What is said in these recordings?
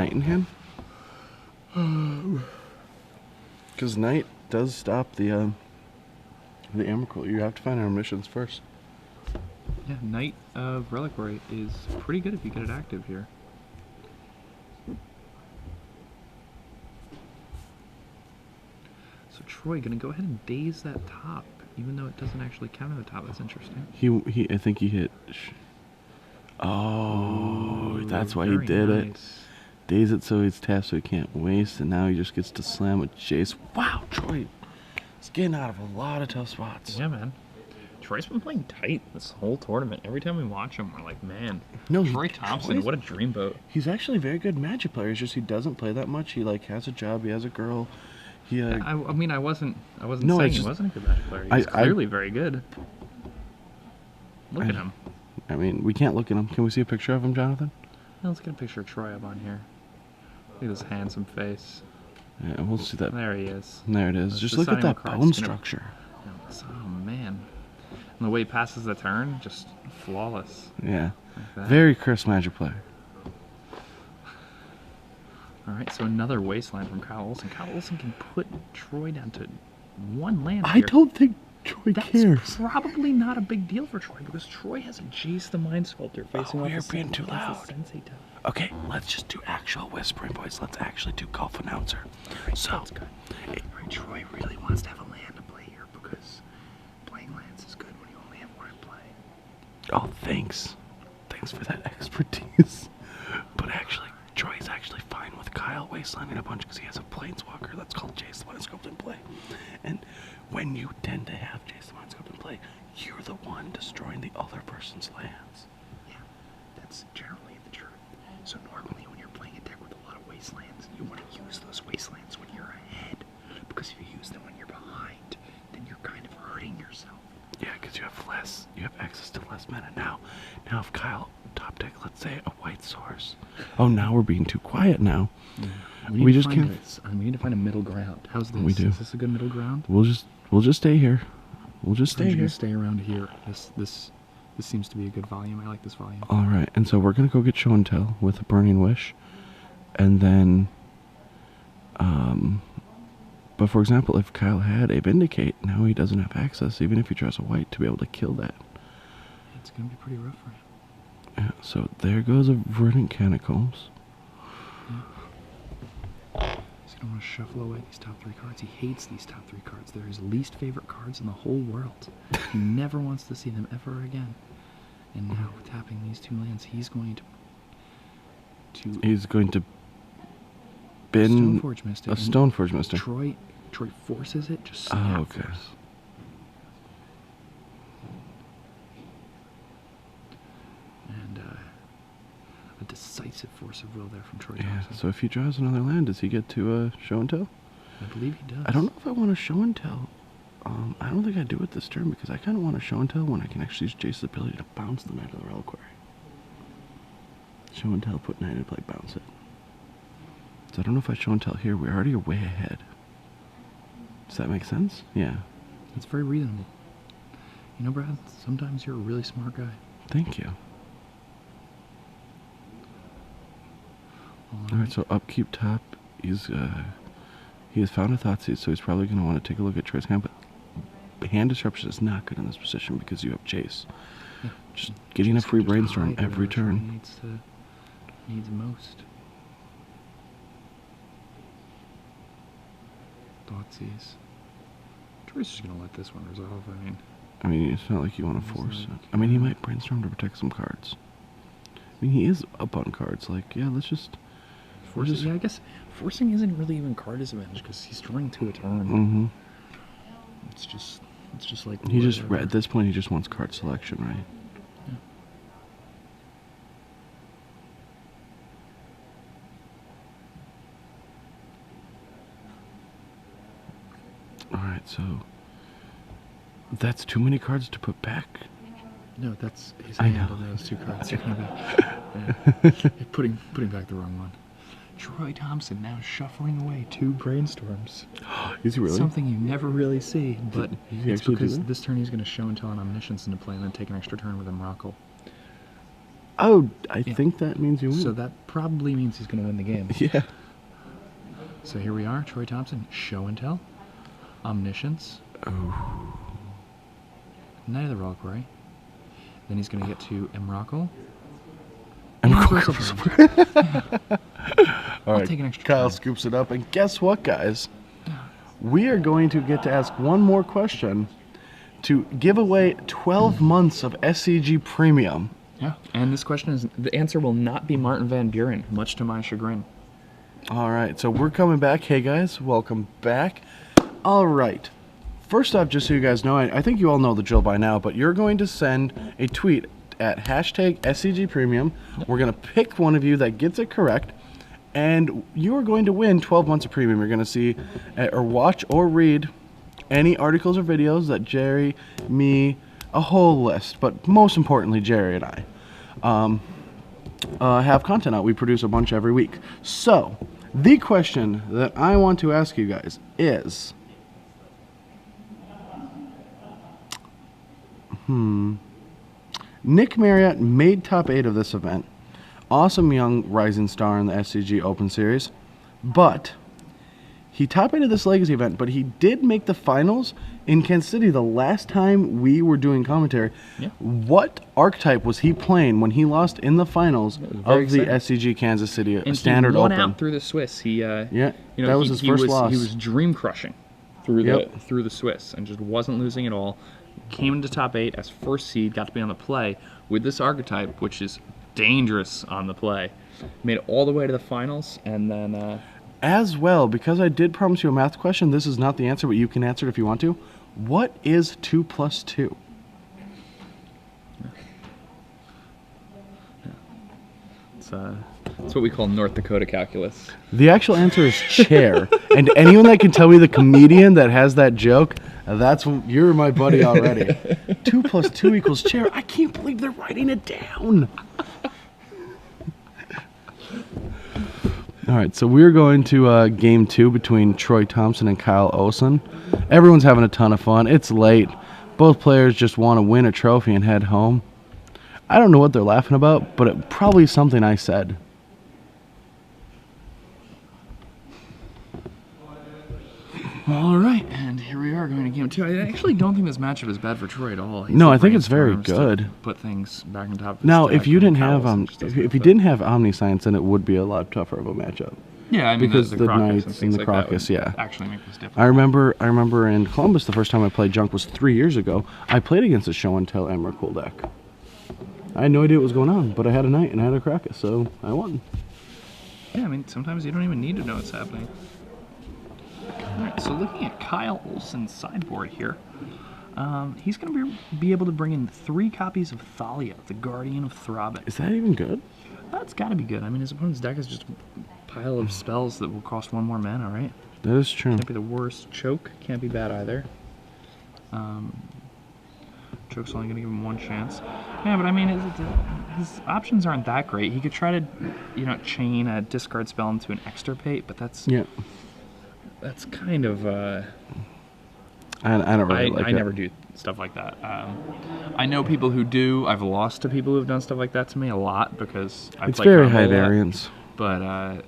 Knight in hand? Because Knight does stop the Emrakul. You have to find our missions first. Yeah, Knight of Reliquary is pretty good if you get it active here. So Troy, gonna go ahead and daze that top, even though it doesn't actually counter the top. That's interesting. I think he hit. Oh, Ooh, that's why he did nice. it. Daze it so he's tapped so he can't waste, and now he just gets to slam with Jace. Wow, Troy is getting out of a lot of tough spots. Yeah, man. Troy's been playing tight this whole tournament. Every time we watch him, we're like, man, No, Troy Thompson, what a dreamboat. He's actually a very good Magic player. It's just he doesn't play that much. He like has a job. He has a girl. He. I mean, I wasn't No, saying it's he just- wasn't a good Magic player. He's clearly very good. Look at him. I mean, we can't look at him. Can we see a picture of him, Jonathan? Now let's get a picture of Troy up on here. Look at his handsome face. Yeah, we'll see that. There he is. There it is. That's Just the look at sign that across, bone you know. structure. Oh man. And the way he passes the turn, just flawless. Yeah. Like that. Very cursed Magic player. Alright, so another wasteland from Kyle Olson. Kyle Olson can put Troy down to one land I here. don't think Troy That's cares. probably not a big deal for Troy because Troy has a Jace the Mind Sculptor facing off we're the being too against the loud. Sensei Tower. Okay, let's just do actual whispering, boys. Let's actually do golf announcer. So, That's good. Alright, Troy really wants to have a land to play here because playing lands is good when you only have one to play. oh, thanks. Thanks for that expertise. But actually, Troy's actually fine with Kyle wastelanding a bunch because he has a planeswalker that's called Jace the Mind Sculptor in play. And when you tend to have Jace the Mind Sculptor in play, you're the one destroying the other person's lands. Yeah, that's generally the truth. So normally when you're playing a deck with a lot of wastelands, you want to use those wastelands when you're ahead. Because if you use them when you're behind, then you're kind of hurting yourself. Yeah, because you have access to less mana now. Now if Kyle top deck, let's say a white source. Oh, now we're being too quiet now. We just can't. We need to find a middle ground. How's this? We do. Is this a good middle ground? We'll just stay here. We'll just stay I'm here. gonna stay around here. This seems to be a good volume. I like this volume. All right, and so we're gonna go get show and tell with a burning wish, and then, but for example, if Kyle had a vindicate, now he doesn't have access, even if he draws a white, to be able to kill that. It's gonna be pretty rough for him. Yeah, so there goes a verdant catacombs. He's gonna want to shuffle away these top three cards. He hates these top three cards. They're his least favorite cards in the whole world. He never wants to see them ever again. And now, tapping these two lands, he's going to He's going to bin Stoneforge Mystic. a and Stoneforge Mystic. Troy forces it. Just Oh, snap okay. force. And a decisive force of will there from Troy Yeah. Thompson. So if he draws another land, does he get to show and tell? I believe he does. I don't know if I want to show and tell. I don't think I do it this turn because I kind of want to show and tell when I can actually use Jace's ability to bounce the Knight of the Reliquary. Show and tell, put Knight in play, bounce it. So I don't know if I show and tell here. We're already way ahead. Does that make sense? Yeah. It's very reasonable. You know, Brad, sometimes you're a really smart guy. Thank you. Alright, so upkeep top. He has found a Thoughtseize, so he's probably going to want to take a look at Troy's hand, but hand disruption is not good in this position because you have Jace. Yeah. Just getting a free brainstorm every turn. Needs most. Thoughtseize. Troy's just gonna let this one resolve. I mean, it's not like you want to force like, it. I mean, he might brainstorm to protect some cards. I mean, he is up on cards. Like, yeah, let's just... Yeah, I guess forcing isn't really even card disadvantage because he's drawing 2 a turn. Mm-hmm. It's just like He just, whatever. at this point, he just wants card selection, right? Alright, so... That's too many cards to put back. No, that's his I hand know. on those 2 cards. Yeah. Putting back the wrong one. Troy Thompson now shuffling away 2 brainstorms. Is he really? Something you never really see, but Did he it's actually do because that? this turn he's going to show and tell an Omniscience into play and then take an extra turn with Emrakul. Oh, I think that means you win. So that probably means he's going to win the game. Yeah. So here we are, Troy Thompson, Show and Tell, Omniscience, Night of the Reliquary. Then he's going to get to Emrakul. All right, take an extra Kyle turn. scoops it up, and guess what, guys? We are going to get to ask one more question to give away 12 months of SCG Premium. Yeah, and this question is, the answer will not be Martin Van Buren, much to my chagrin. All right, so we're coming back. Hey, guys, welcome back. All right. First off, just so you guys know, I think you all know the drill by now, but you're going to send a tweet at hashtag SCG Premium. We're going to pick one of you that gets it correct, and you are going to win 12 months of premium. You're going to see or watch or read any articles or videos that Jerry, me, a whole list, but most importantly, Jerry and I have content out. We produce a bunch every week. So, the question that I want to ask you guys is, Nick Marriott made top 8 of this event. Awesome young rising star in the SCG Open Series. But he top 8 of this Legacy event, but he did make the finals in Kansas City the last time we were doing commentary. Yeah. What archetype was he playing when he lost in the finals of the exciting. SCG Kansas City And Standard he won Open? out through the Swiss. He, Yeah, you know, that was his first loss. He was dream crushing through Yep. the Swiss and just wasn't losing at all. Came into top 8 as first seed, got to be on the play with this archetype, which is dangerous on the play. Made it all the way to the finals, and then As well, because I did promise you a math question, this is not the answer, but you can answer it if you want to. What is 2 plus 2? it's what we call North Dakota calculus. The actual answer is chair. And anyone that can tell me the comedian that has that joke, you're my buddy already. 2 plus 2 equals chair. I can't believe they're writing it down. All right, so we're going to game 2 between Troy Thompson and Kyle Olson. Everyone's having a ton of fun. It's late. Both players just want to win a trophy and head home. I don't know what they're laughing about, but it probably something I said. All right, and here we are going to game 2. I actually don't think this matchup is bad for Troy at all. He's No, still I think it's very brainstorms to good. Put things back on top of his Now, stack, if you and didn't Kyle have Olson just doesn't if you have didn't have Omniscience, then it would be a lot tougher of a matchup. yeah, I mean because the the Crocus Knights and things and the like that Crocus, would yeah. actually make this different. I remember in Columbus the first time I played Junk was 3 years ago. I played against a Show and Tell Emrakul deck. I had no idea what was going on, but I had a Knight and I had a Crocus, so I won. Yeah, I mean sometimes you don't even need to know what's happening. Alright, so looking at Kyle Olson's sideboard here, he's going to be able to bring in 3 copies of Thalia, the Guardian of Throbbing. Is that even good? That's got to be good. I mean, his opponent's deck is just a pile of spells that will cost 1 more mana, right? That is true. Can't be the worst. Choke can't be bad either. Choke's only going to give him 1 chance. Yeah, but I mean, his options aren't that great. He could try to, chain a discard spell into an extirpate, but that's kind of. I don't really like it. I never do stuff like that. I know people who do. I've lost to people who have done stuff like that to me a lot because I It's play very combo high a lot. variance. But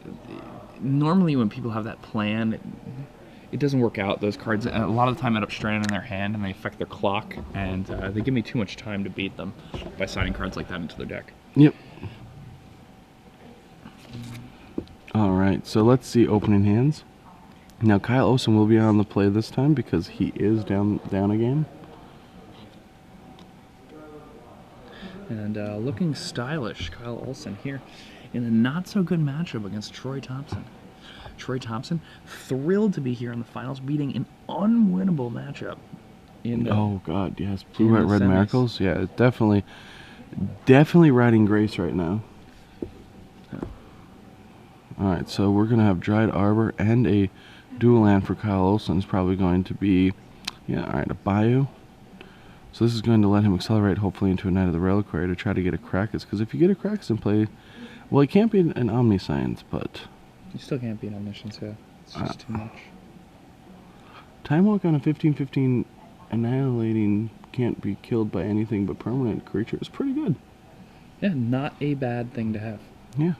normally when people have that plan, it doesn't work out. Those cards a lot of the time end up stranded in their hand and they affect their clock, and they give me too much time to beat them by signing cards like that into their deck. Yep. All right, so let's see opening hands. Now Kyle Olson will be on the play this time because he is down a game. And looking stylish, Kyle Olson here in a not-so-good matchup against Troy Thompson. Troy Thompson, thrilled to be here in the finals, beating an unwinnable matchup. Oh God, yes, blue, in the red semis. miracles. Yeah, definitely riding Grace right now. All right, so we're gonna have Dried Arbor and a dual land for Kyle Olson. Is probably going to be, all right, a Bayou. So this is going to let him accelerate, hopefully, into a Knight of the Reliquary to try to get a Krakus. Because if you get a Krakus in play, well, it can't be an Omniscience, but You still can't beat Omniscience, yeah. It's just too much. Time Walk on a 15/15 annihilating can't be killed by anything but permanent creature is pretty good. Yeah, not a bad thing to have. Yeah.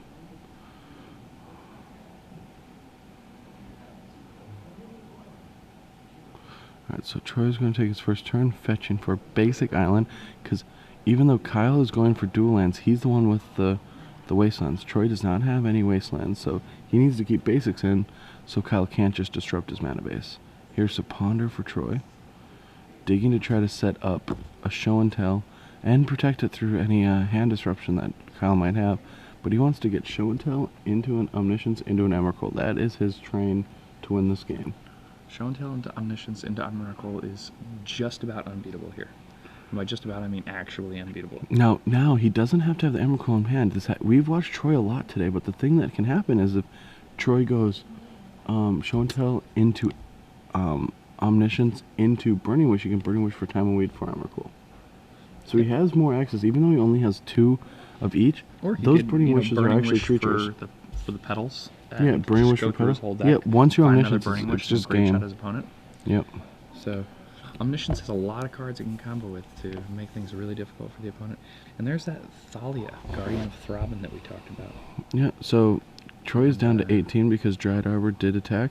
Alright, so Troy's going to take his first turn fetching for Basic Island, because even though Kyle is going for dual lands, he's the one with the wastelands. Troy does not have any wastelands, so he needs to keep basics in, so Kyle can't just disrupt his mana base. Here's a Ponder for Troy, digging to try to set up a show and tell, and protect it through any hand disruption that Kyle might have. But he wants to get show and tell into an Omniscience, into an Emrakul. That is his train to win this game. Show and tell into Omniscience into Emrakul is just about unbeatable here. And by just about, I mean actually unbeatable. Now he doesn't have to have the Emrakul in hand. We've watched Troy a lot today, but the thing that can happen is if Troy goes show and tell into Omniscience into Burning Wish, you can Burning Wish for time and wait for Emrakul. So he has more access, even though he only has 2 of each. Or those Burning Wishes are actually creatures. For the petals. Yeah, Burning Wish for petals. Yeah, once you're Omniscience, it's just game. His opponent. Yep. So, Omniscience has a lot of cards it can combo with to make things really difficult for the opponent. And there's that Thalia, Guardian of Throbbing that we talked about. Yeah, so Troy is down to 18 because Dryad Arbor did attack,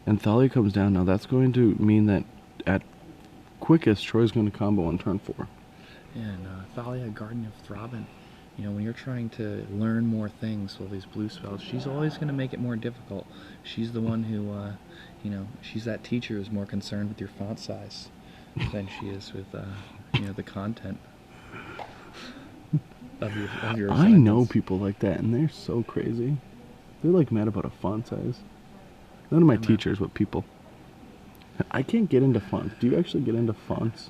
and Thalia comes down. Now that's going to mean that at quickest, Troy's going to combo on turn 4. Yeah, and Thalia, Guardian of Throbbing. You know, when you're trying to learn more things with these blue spells, she's always going to make it more difficult. She's the one who, you know, she's that teacher who's more concerned with your font size than she is with, you know, the content of your I know people like that, and they're so crazy. They're like mad about a font size. None of my teachers, but people. I can't get into fonts. Do you actually get into fonts?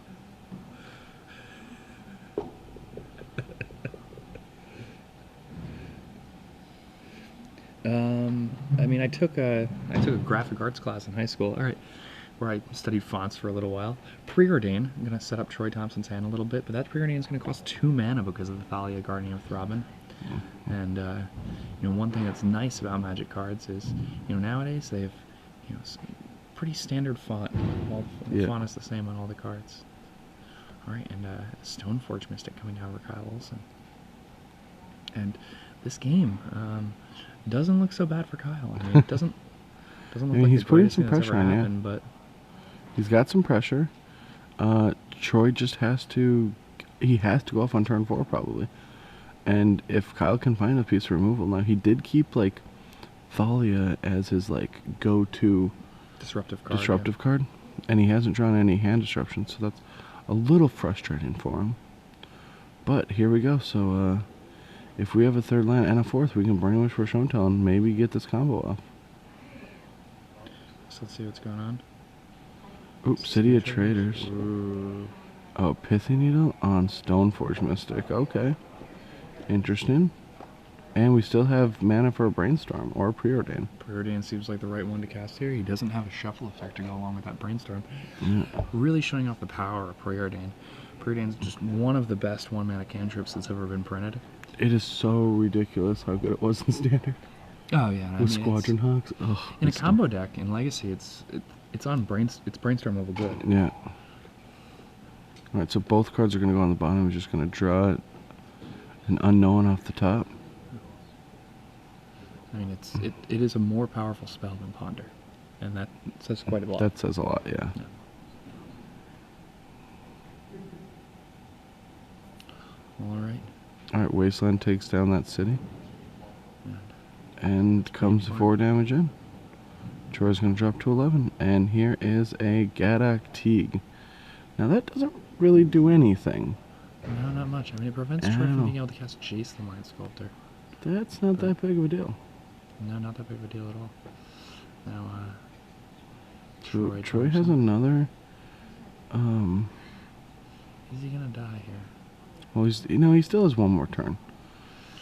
I mean, I took a graphic arts class in high school. All right, where I studied fonts for a little while. Preordain. I'm gonna set up Troy Thompson's hand a little bit, but that Preordain is gonna cost 2 mana because of the Thalia, Guardian of Throbbing. And you know, one thing that's nice about Magic cards is, you know, nowadays they have, you know, pretty standard font. The font is the same on all the cards. All right, and Stoneforge Mystic coming down for Kyle Olson. And this game doesn't look so bad for Kyle. I mean, it doesn't look like he's the putting greatest some thing that's pressure ever on happened, but he's got some pressure. Troy just has to go off on turn 4 probably. And if Kyle can find a piece of removal, now he did keep like Thalia as his like go-to disruptive card, and he hasn't drawn any hand disruption, so that's a little frustrating for him. But here we go. So if we have a 3rd land and a 4th, we can Burning Wish for show and tell and maybe get this combo off. So let's see what's going on. Oops, City of Traders. Ooh. Oh, Pithy Needle on Stoneforge Mystic. Okay. Interesting. And we still have mana for a Brainstorm or a Preordain. Preordain seems like the right one to cast here. He doesn't have a shuffle effect to go along with that Brainstorm. Yeah. Really showing off the power of Preordain. Preordain's just one of the best 1-mana cantrips that's ever been printed. It is so ridiculous how good it was in Standard. Oh yeah, With Squadron Hawks. Ugh, in a combo deck in Legacy, it's Brainstorm level good. Yeah. All right, so both cards are going to go on the bottom. I'm just going to draw an unknown off the top. I mean, it is a more powerful spell than Ponder, and that says quite a lot. That says a lot, yeah. All right. All right, Wasteland takes down that city, and comes 4 damage in. Troy's going to drop to 11, and here is a Gaddock Teague. Now that doesn't really do anything. No, not much. I mean, it prevents Troy from being able to cast Jace the Mind Sculptor. That's not that big of a deal. No, not that big of a deal at all. Now, Troy has another. Is he gonna die here? Well, he still has 1 more turn,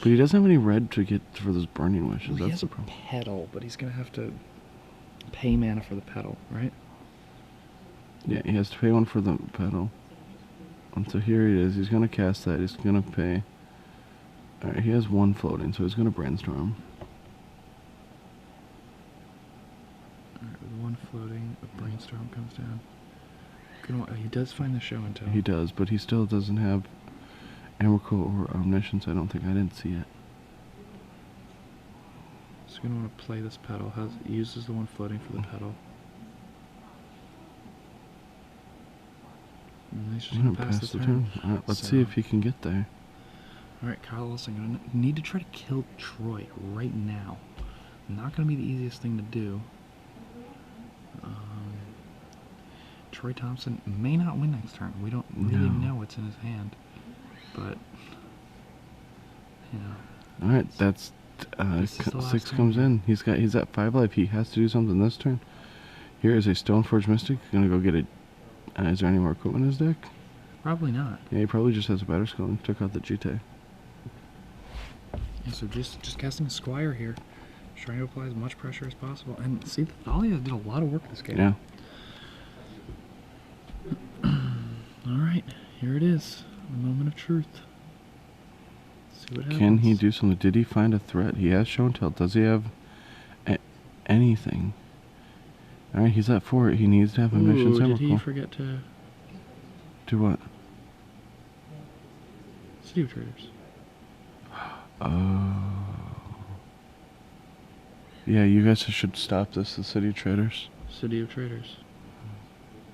but he doesn't have any red to get for those Burning Wishes. Well, That's the problem. He has a petal, but he's gonna have to pay mana for the petal, right? Yeah, he has to pay 1 for the petal. And so here he is. He's gonna cast that. He's gonna pay. All right, he has 1 floating, so he's gonna Brainstorm. All right, with 1 floating, a Brainstorm comes down. He does find the show and tell. He does, but he still doesn't have Emrakul or Omniscience. I didn't see it. So you're gonna want to play this pedal. Uses the one floating for the pedal. And he's just gonna pass the turn. Alright, let's see if he can get there. Alright, Kyle Olson gonna need to try to kill Troy right now. Not gonna be the easiest thing to do. Troy Thompson may not win next turn. We don't really know what's in his hand. But, you know. Alright, that's 6 comes in. He's at 5 life. He has to do something this turn. Here is a Stoneforge Mystic. Gonna go get it. Is there any more equipment in his deck? Probably not. Yeah, he probably just has a Batterskull and took out the GT. Yeah, so just casting a Squire here. Just trying to apply as much pressure as possible. And see, the Thalia did a lot of work this game. Yeah. Alright, here it is. The moment of truth. Let's see what happens. Can he do something? Did he find a threat? He has shown tell. Does he have anything? Alright, he's at 4. He needs to have Omniscience. Did he forget to... Do what? City of Traders. Oh. Yeah, you guys should stop this, the City of Traders. City of Traders.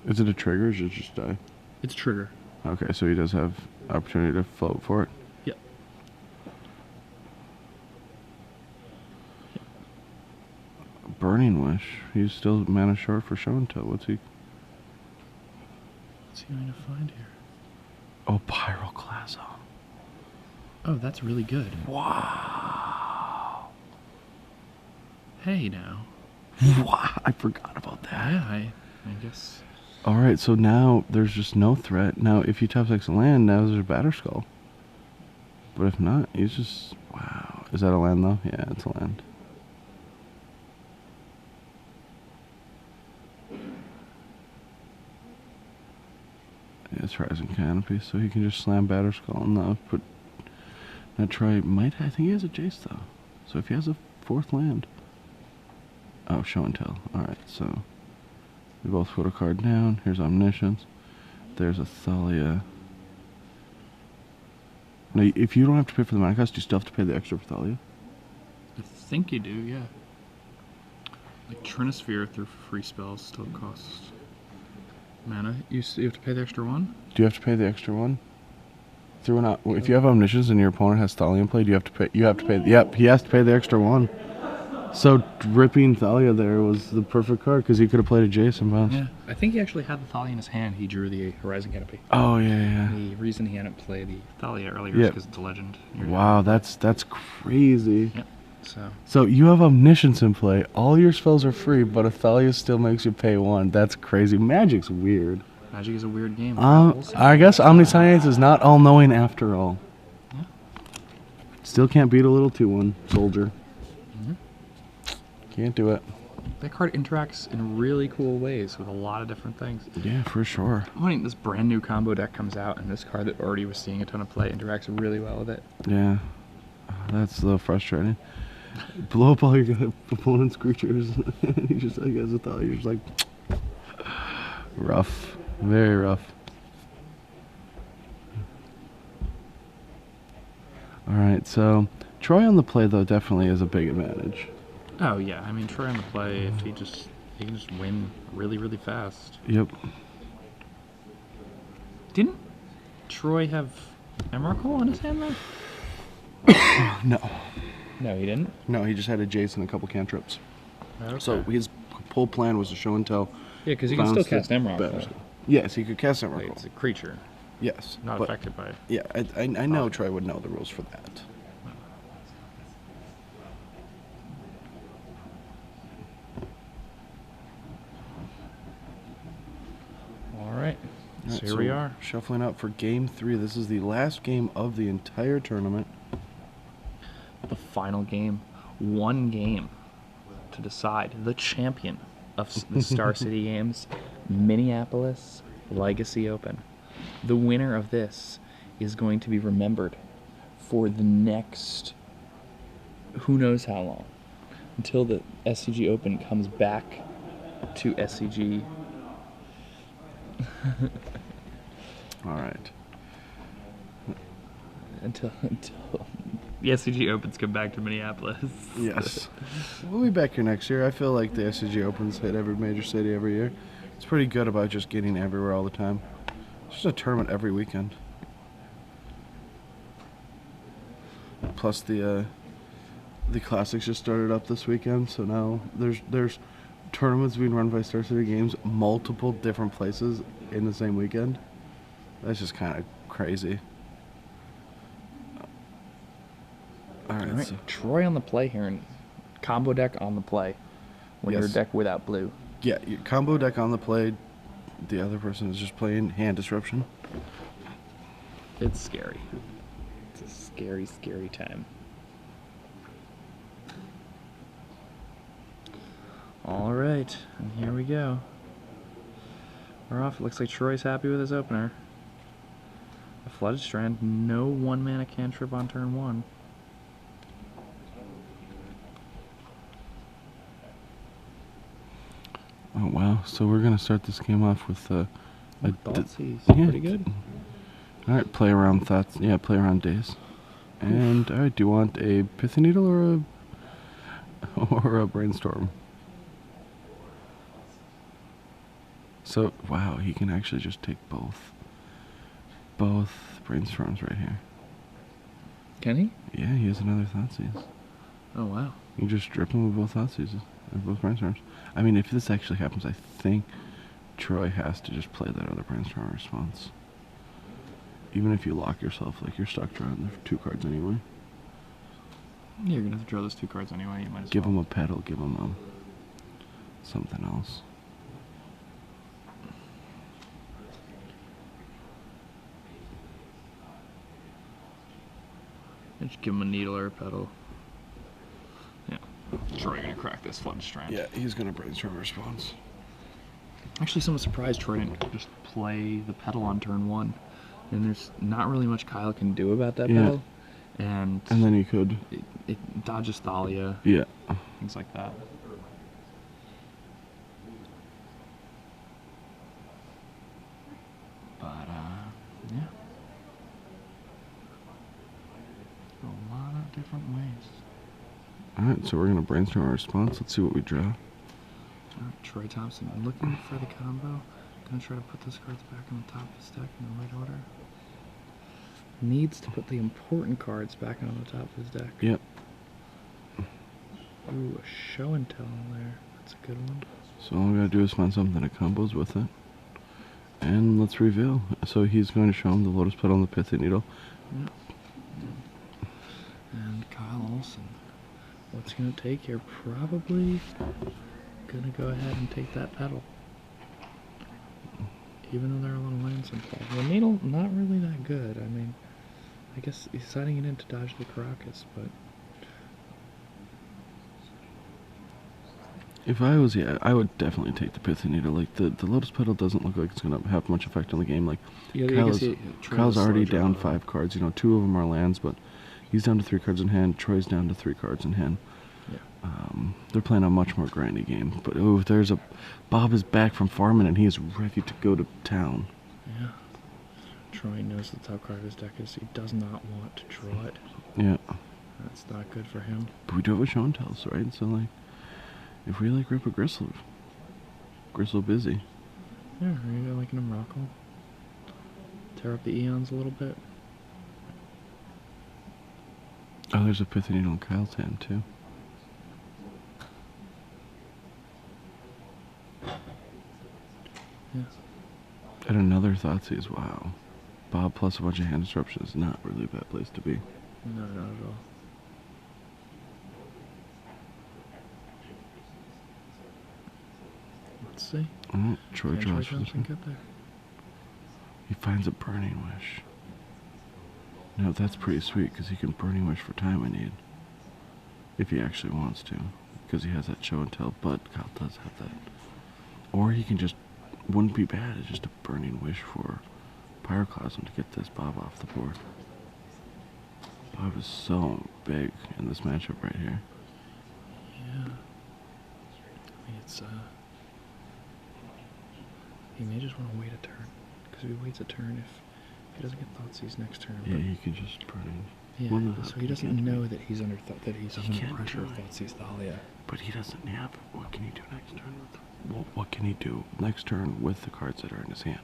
Is it a trigger or does it just die? It's a trigger. Okay, so he does have opportunity to float for it? Yep. Burning Wish. He's still mana short for show and tell. What's he? What's he going to find here? Oh, Pyroclasm. Oh, that's really good. Wow. Hey, now. Wow, I forgot about that. Yeah, I guess. Alright, so now there's just no threat. Now, if you top 6 a land, now there's a Batterskull. But if not, he's just... Wow. Is that a land, though? Yeah, it's a land. Yeah, it's Rising Canopy, so he can just slam Batterskull and put... Now try... I think he has a Jace, though. So if he has a 4th land... Oh, show and tell. Alright, so... We both put a card down. Here's Omniscience. There's a Thalia. Now, if you don't have to pay for the mana cost, do you still have to pay the extra for Thalia? I think you do, yeah. Like Trinisphere through free spells still costs mana. You have to pay the extra 1? Do you have to pay the extra 1? If you have Omniscience and your opponent has Thalia in play, do you have to pay? You have to pay. Yep, he has to pay the extra 1. So ripping Thalia there was the perfect card because he could have played a Jason bounce. Yeah, I think he actually had the Thalia in his hand. He drew the Horizon Canopy. Oh yeah. The reason he hadn't played the Thalia earlier is because it's a legend. Wow, that's crazy. Yep. So you have Omniscience in play. All your spells are free, but a Thalia still makes you pay 1. That's crazy. Magic's weird. Magic is a weird game. I guess Omniscience is not all-knowing after all. Yeah. Still can't beat a little 2/1 soldier. Can't do it. That card interacts in really cool ways with a lot of different things. Yeah, for sure. When this brand new combo deck comes out and this card that already was seeing a ton of play interacts really well with it. Yeah. That's a little frustrating. Blow up all your opponent's creatures. He just like has a thought. You're just like rough. Very rough. Alright, so Troy on the play though definitely is a big advantage. Oh yeah, I mean Troy on the play, if he can just win really, really fast. Yep. Didn't Troy have Emrakul in his hand though? No. No, he didn't? No, he just had a Jace and a couple cantrips. Okay. So his whole plan was to show and tell. Yeah, because he can still cast Emrakul. Yes, he could cast Emrakul. Like, it's a creature. Yes. Not affected by it. Yeah, I know Troy would know the rules for that. Alright, so here we are. Shuffling out for game 3. This is the last game of the entire tournament. The final game. One game to decide the champion of the Star City Games Minneapolis Legacy Open. The winner of this is going to be remembered for the next who knows how long, until the SCG Open comes back to SCG. All right. until the SCG Opens come back to Minneapolis. Yes. We'll be back here next year. I feel like the SCG Opens hit every major city every year. It's pretty good about just getting everywhere all the time. It's just a tournament every weekend. Plus the classics just started up this weekend, so now there's tournaments being run by Star City Games multiple different places in the same weekend. That's just kind of crazy. All right, so Troy on the play here, and combo deck on the play when you're a deck without blue. yeah, your combo deck on the play. The other person is just playing hand disruption. It's scary. It's a scary, scary time. All right, and here we go. We're off. It looks like Troy's happy with his opener. A Flooded Strand, no 1-mana cantrip on turn 1. Oh wow! So we're gonna start this game off with Thoughtseize, yeah. pretty good. All right, play around thoughts. Yeah, play around days. And all right, do you want a Pithy Needle or a Brainstorm? So wow, he can actually just take both Brainstorms right here. Can he? Yeah, he has another Thoughtseize. Oh wow. You just strip him with both Thoughtseizes and both Brainstorms. I mean, if this actually happens, I think Troy has to just play that other Brainstorm response. Even if you lock yourself, like you're stuck drawing the 2 cards anyway. Yeah, you're gonna have to draw those 2 cards anyway. You might as Give well. him a pedal, give him something else. Just give him a needle or a pedal. Yeah. Troy gonna crack this Flooded Strand. Yeah, he's gonna Brainstorm response. Actually, somewhat surprised Troy didn't just play the pedal on turn 1. And there's not really much Kyle can do about that pedal. And then he could. It dodges Thalia. Yeah. Things like that. But, yeah. A lot of different ways. Alright, so we're gonna Brainstorm our response. Let's see what we draw. Troy Thompson looking for the combo. Gonna try to put those cards back on the top of his deck in the right order. Needs to put the important cards back on the top of his deck. Yep. Ooh, a show and tell there. That's a good one. So all we gotta do is find something that combos with it. And let's reveal. So he's going to show him the Lotus Petal and the Pithy Needle. Yep. And Kyle Olson. What's he gonna take here? Probably gonna go ahead and take that pedal. Even though there are a lot of lands involved. The needle, not really that good. I mean, I guess he's signing it in to dodge the Caracas, but... If I was, yeah, I would definitely take the Pithy Needle. Like, the Lotus Petal doesn't look like it's going to have much effect on the game. Like, Yeah, Kyle's already down 5 cards. You know, 2 of them are lands, but he's down to 3 cards in hand. Troy's down to 3 cards in hand. Yeah. They're playing a much more grindy game. But, oh, there's a... Bob is back from farming, and he is ready to go to town. Yeah. Troy knows the top card of his deck is he does not want to draw it. Yeah. That's not good for him. But we do have a show and tells, right? So, like, if we, like, rip a Gristle busy. Yeah, are you like an Umbraco? Tear up the Eons a little bit. Oh, there's a Pithy Needle in Kyle's hand, too. Yeah. And another Thoughtseize, wow. Bob plus a bunch of hand disruption is not really a bad place to be. No, not at all. Let's see. Alright, Troy Can draws Troy for this Thompson one. get there? He finds a Burning Wish. Now that's pretty sweet because he can Burning Wish for time I need. If he actually wants to. Because he has that show and tell, but Kyle does have that. Or he can just, wouldn't be bad, it's just a Burning Wish for Pyroclasm to get this Bob off the board. Bob is so big in this matchup right here. Yeah. I mean, it's, he may just want to wait a turn. Because if he waits a turn, He doesn't get Thoughtseize next turn. Yeah, he could just burn. Yeah, Well, no, so he he doesn't can't do know it. that he's under pressure of do it. Thoughtseize Thalia. But he doesn't. Yeah. But what can he do next turn with? Well, what can he do next turn with the cards that are in his hand?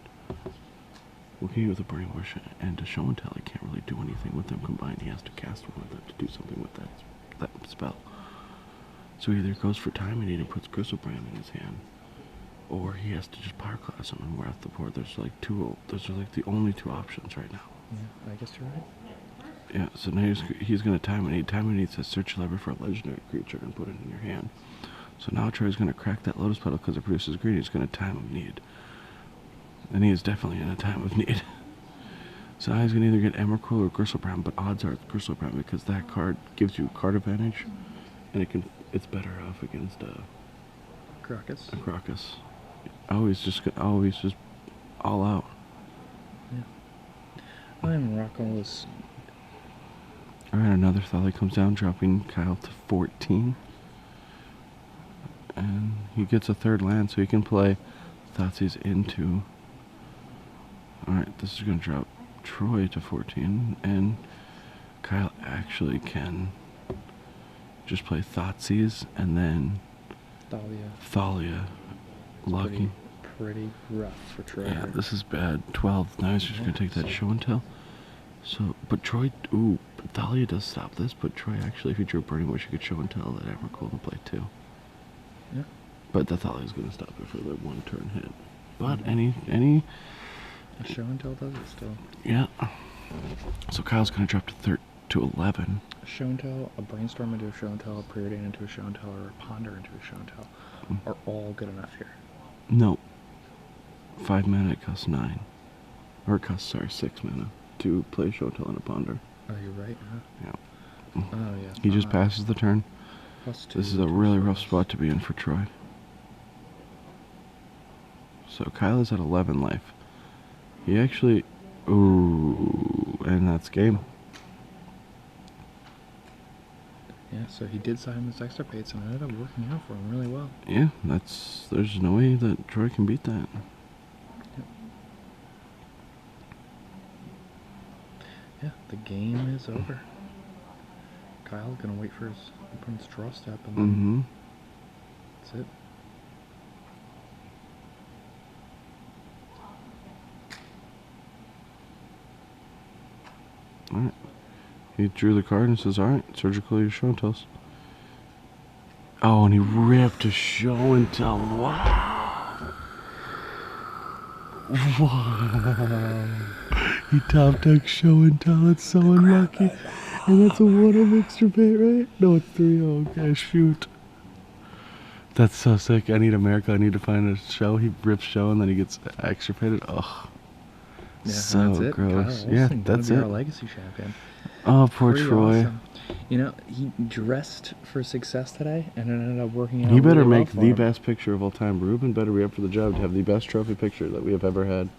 What can he do with a Burning Wish and to show and tell? He can't really do anything with them combined. He has to cast one of them to do something with that spell. So he either goes for Time Eating and puts Gristlebrand in his hand, or he has to just Power Class him and Wrath the Board. There's like the only two options right now. Yeah, I guess you're right. Yeah, so now he's going to Time Eat. Time Eat says search your library for a legendary creature and put it in your hand. So now Troy's going to crack that Lotus Petal because it produces green. He's going to Time of Need. And he is definitely in a time of need. So now he's going to either get Emrakul or Gristlebrand, but odds are it's Gristlebrand because that card gives you card advantage, and it's better off against Crocus. a Crocus. Always just all out. Yeah. I'm rocking this. Alright, another Thalia comes down, dropping Kyle to 14. And he gets a third land, so he can play Thoughtseize into... Alright, this is going to drop Troy to 14, and Kyle actually can just play Thoughtseize, and then Thalia. Lucky. Pretty rough for Troy. Yeah, this is bad. 12. Now he's just going to take that show and tell. So, but Troy, but Thalia does stop this, but Troy actually, if he drew Burning Wish, he could show and tell that Emrakul and play 2. Yeah. But the Thalia is going to stop it for the one turn hit. But any... A show and tell does it still. Yeah. So Kyle's going to drop to 11. A show and tell, a brainstorm into a show and tell, a preordain into a show and tell, or a ponder into a show and tell are all good enough here. No. 5 mana, it costs 9. Or it costs, 6 mana to play show and tell and a ponder. Oh, you're right, huh? Yeah. Oh, yeah. He just passes the turn. +2. This is a really rough spot to be in for Troy. So Kyle is at 11 life. He actually... Ooh, and that's game. Yeah, so he did sign this extirpates and it ended up working out for him really well. Yeah, there's no way that Troy can beat that. Yep. Yeah, the game is over. Kyle's gonna wait for his opponent's draw step and then that's it. Alright. He drew the card and says, alright, surgical your show and tells. Oh, and he ripped a show and tell. Wow. Wow. He top deck show and tell. It's so unlucky. And that's a 1 extirpate, right? No, it's 3. Oh, okay, shoot. That's so sick. I need a miracle. I need to find a show. He rips show and then he gets extirpated. Ugh. Yeah, so that's it. gross. Kyle Yeah, Olson, that's gonna it. be our legacy champion. Oh, poor Pretty Troy. awesome. You know, he dressed for success today, and it ended up working out. He better really well make for the him. best picture of all time. Ruben better be up for the job to have the best trophy picture that we have ever had.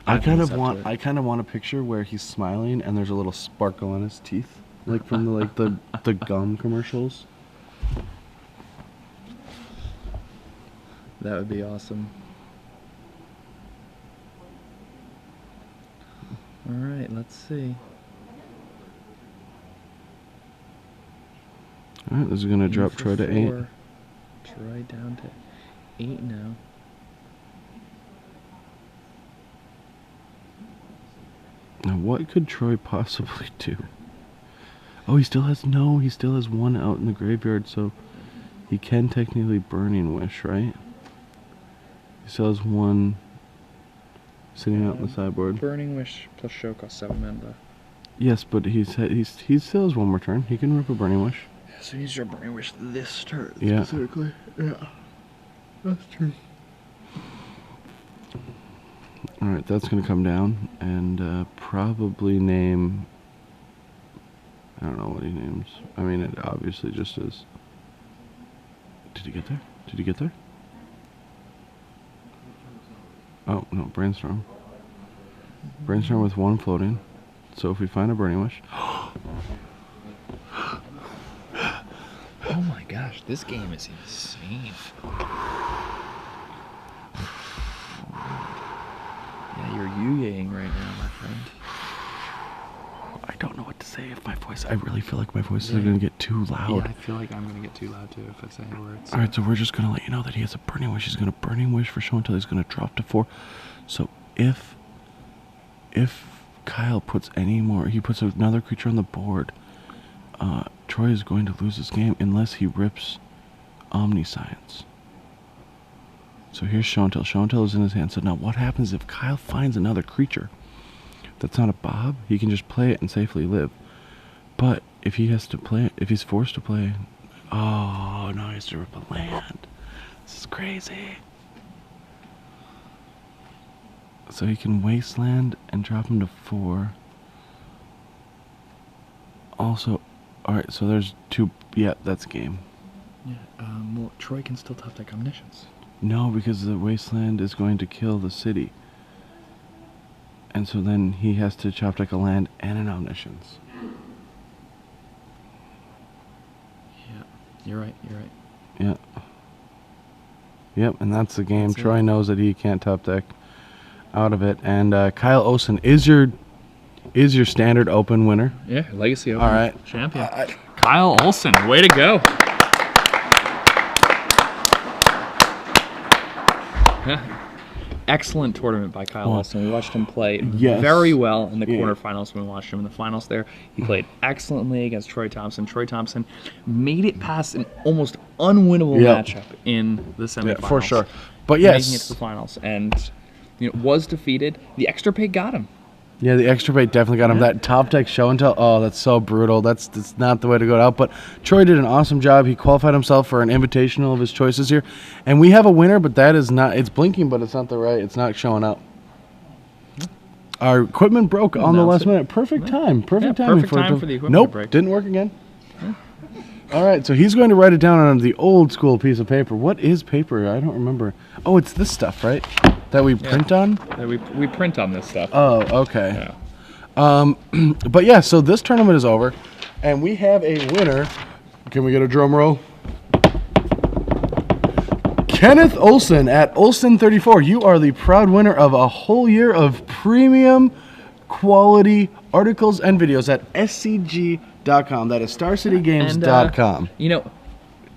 I kind of want a picture where he's smiling and there's a little sparkle on his teeth, like from the gum commercials. That would be awesome. All right, let's see. All right, this is gonna drop For Troy to 8. 4. Troy down to 8 now. Now, what could Troy possibly do? Oh, he still has 1 out in the graveyard, so he can technically Burning Wish, right? He still has 1 sitting out in the sideboard. Burning Wish plus show costs 7 mana. Yes, but he still has 1 more turn. He can rip a Burning Wish. Yeah, so he's your Burning Wish this turn Yeah. specifically. Yeah, that's true. Alright, that's going to come down and probably name... I don't know what he names. I mean, it obviously just is... Did he get there? Did he get there? Oh, no, Brainstorm. Brainstorm with 1 floating. So if we find a Burning Wish... Oh my gosh, this game is insane. Yeah, you're yu-yang right now, my friend. I don't know what to say if my voice. I really feel like my voice is going to get too loud. Yeah, I feel like I'm going to get too loud too if I say words. All right, so we're just going to let you know that he has a Burning Wish. He's going to Burning Wish for show until he's going to drop to 4. So if Kyle puts any more, he puts another creature on the board, Troy is going to lose this game unless he rips Omniscience. So here's show until. Show until is in his hand. So now what happens if Kyle finds another creature that's not a Bob? He can just play it and safely live. But if he has to play it, if he's forced to play, oh no, he has to rip a land. This is crazy. So he can Wasteland and drop him to 4. Also, alright, so there's 2. Yeah, that's game. Yeah, well, Troy can still top deck Omniscience. No, because the Wasteland is going to kill the city. And so then he has to chop deck a land and an Omniscience. Yeah, you're right. Yeah. Yep, and that's the game. That's Troy it. knows that he can't top deck out of it. And Kyle Olson is your standard open winner. Yeah, Legacy Open All right. champion. Kyle Olson, way to go. Excellent tournament by Kyle Olson. We watched him play very well in the quarterfinals. When we watched him in the finals there, he played excellently against Troy Thompson. Troy Thompson made it past an almost unwinnable matchup in the semifinals. Yeah, for sure. But yes, making it to the finals, and was defeated. The extra pay got him. Yeah, the extra bait definitely got him. That top deck show and tell, oh, that's so brutal. That's not the way to go out. But Troy did an awesome job. He qualified himself for an invitational of his choices here. And we have a winner, but that is not, it's blinking, but it's not it's not showing up. Our equipment broke on the last minute. Perfect time. Perfect timing for the equipment Nope, break. didn't work again. All right, so he's going to write it down on the old school piece of paper. What is paper? I don't remember. Oh, it's this stuff, right? That we print on? That we print on this stuff. Oh, okay. Yeah. But yeah, so this tournament is over, and we have a winner. Can we get a drum roll? Kenneth Olson at Olson34. You are the proud winner of a whole year of premium quality articles and videos at SCG.com. That is StarCityGames.com.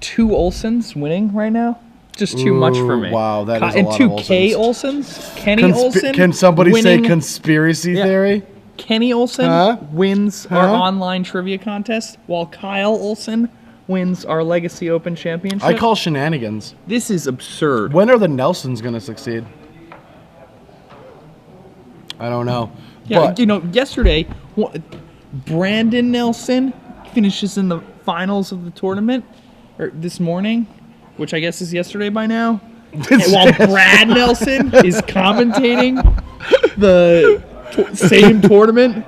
2 Olsons winning right now. Just too much for me. Wow, that is a and lot 2 of K Olsons. Olsons. Kenny Olson. Can somebody winning, say conspiracy theory? Kenny Olson wins our online trivia contest, while Kyle Olson wins our Legacy Open Championship. I call shenanigans. This is absurd. When are the Nelsons going to succeed? I don't know. Yeah, But yesterday, Brandon Nelson finishes in the finals of the tournament, or this morning, which I guess is yesterday by now. While Brad Nelson is commentating the same tournament